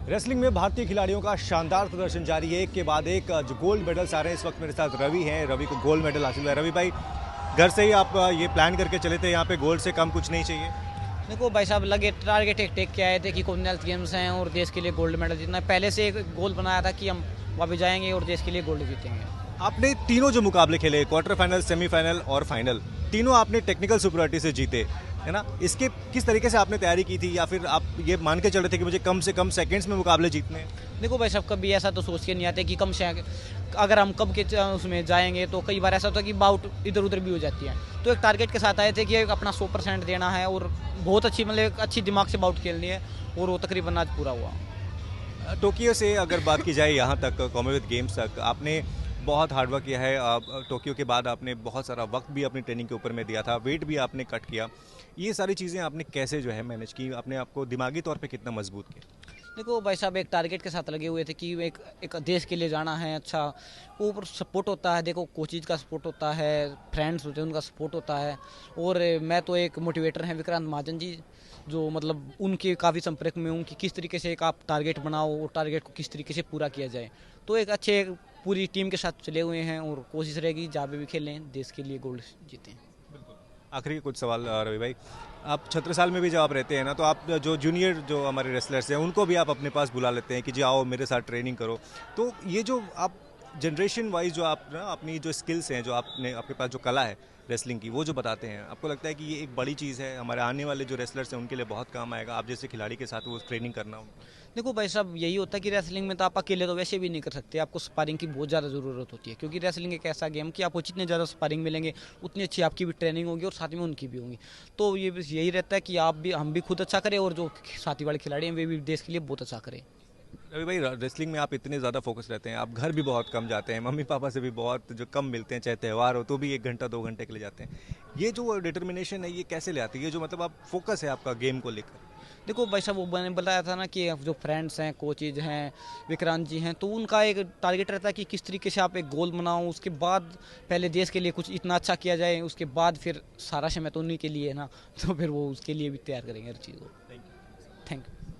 Wrestling में भारतीय खिलाड़ियों का शानदार प्रदर्शन जारी है। एक के बाद एक जो गोल्ड मेडल्स आ रहे हैं। इस वक्त मेरे साथ रवि हैं। रवि को गोल्ड मेडल हासिल हुआ है। रवि भाई, घर से ही आप ये प्लान करके चले थे यहाँ पे, गोल्ड से कम कुछ नहीं चाहिए? देखो भाई साहब, लगे टारगेट एक टेक के आए थे कि कॉमनवेल्थ गेम्स हैं और देश के लिए गोल्ड मेडल जीतना है। पहले से एक गोल बनाया था कि हम वापस जाएंगे और देश के लिए गोल्ड जीतेंगे। आपने तीनों जो मुकाबले खेले, क्वार्टर फाइनल, सेमीफाइनल और फाइनल, तीनों आपने टेक्निकल सुपरियॉरिटी से जीते, है ना? इसके किस तरीके से आपने तैयारी की थी, या फिर आप ये मान के चल रहे थे कि मुझे कम से कम सेकंड्स में मुकाबले जीतने हैं? देखो भाई साहब, कभी ऐसा तो सोच के नहीं आते कि कम से अगर हम कब के उसमें जाएंगे तो कई बार ऐसा होता है कि बाउट इधर उधर भी हो जाती है। तो एक टारगेट के साथ आए थे कि अपना 100% देना है और बहुत अच्छी, मतलब एक अच्छी दिमाग से बाउट खेलनी है, और वो तकरीबन आज पूरा हुआ। टोक्यो से अगर बात की जाए यहाँ तक, कॉमनवेल्थ गेम्स तक, आपने बहुत हार्डवर्क किया है। टोक्यो के बाद आपने बहुत सारा वक्त भी अपनी ट्रेनिंग के ऊपर में दिया था, वेट भी आपने कट किया। ये सारी चीज़ें आपने कैसे जो है मैनेज की? आपने आपको दिमागी तौर पे कितना मजबूत किया? देखो भाई साहब, एक टारगेट के साथ लगे हुए थे कि एक देश के लिए जाना है। अच्छा, ऊपर सपोर्ट होता है, देखो कोचेज का सपोर्ट होता है, फ्रेंड्स होते हैं उनका सपोर्ट होता है, और मैं तो एक मोटिवेटर हैं विक्रांत महाजन जी, जो मतलब उनके काफ़ी संपर्क में हूँ कि किस तरीके से एक आप टारगेट बनाओ और टारगेट को किस तरीके से पूरा किया जाए। तो एक अच्छे पूरी टीम के साथ चले हुए हैं और कोशिश रहेगी जहाँ पे भी खेलें देश के लिए गोल्ड जीतें। आखिरी कुछ सवाल रवि भाई, आप छत्रसाल में भी जब आप रहते हैं ना, तो आप जो जूनियर जो हमारे रेसलर्स हैं उनको भी आप अपने पास बुला लेते हैं कि जी आओ मेरे साथ ट्रेनिंग करो। तो ये जो आप जनरेशन वाइज जो आप ना अपनी जो स्किल्स हैं, जो आपने आपके पास जो कला है रेसलिंग की, वो जो बताते हैं, आपको लगता है कि ये एक बड़ी चीज़ है, हमारे आने वाले जो रेसलर्स हैं उनके लिए बहुत काम आएगा, आप जैसे खिलाड़ी के साथ वो ट्रेनिंग करना? देखो भाई साहब, यही होता है कि रेसलिंग में तो आप अकेले तो वैसे भी नहीं कर सकते, आपको स्पारिंग की बहुत ज़्यादा ज़रूरत होती है, क्योंकि रेसलिंग एक ऐसा गेम कि आपको जितने ज़्यादा स्पारिंग मिलेंगे उतनी अच्छी आपकी भी ट्रेनिंग होगी और साथ में उनकी भी होगी। तो ये बस यही रहता है कि आप भी, हम भी खुद अच्छा करें और जो साथी वाले खिलाड़ी हैं वे भी देश के लिए बहुत अच्छा करें। रवि भाई, रेसलिंग में आप इतने ज़्यादा फोकस रहते हैं, आप घर भी बहुत कम जाते हैं, मम्मी पापा से भी बहुत जो कम मिलते हैं, चाहे त्यौहार हो तो भी 1 घंटा 2 घंटे के लिए जाते हैं। ये जो डिटर्मिनेशन है, ये कैसे ले आती है? ये जो मतलब आप फोकस है आपका गेम को लेकर? देखो भाई साहब, वो मैंने बताया था ना कि जो फ्रेंड्स हैं, कोचेज हैं, विक्रांत जी हैं, तो उनका एक टारगेट रहता है कि किस तरीके से आप एक गोल बनाओ, उसके बाद पहले देश के लिए कुछ इतना अच्छा किया जाए, उसके बाद फिर सारा समय तो उन्हीं के लिए है ना, तो फिर वो उसके लिए भी तैयार करेंगे हर चीज़ को। Thank you.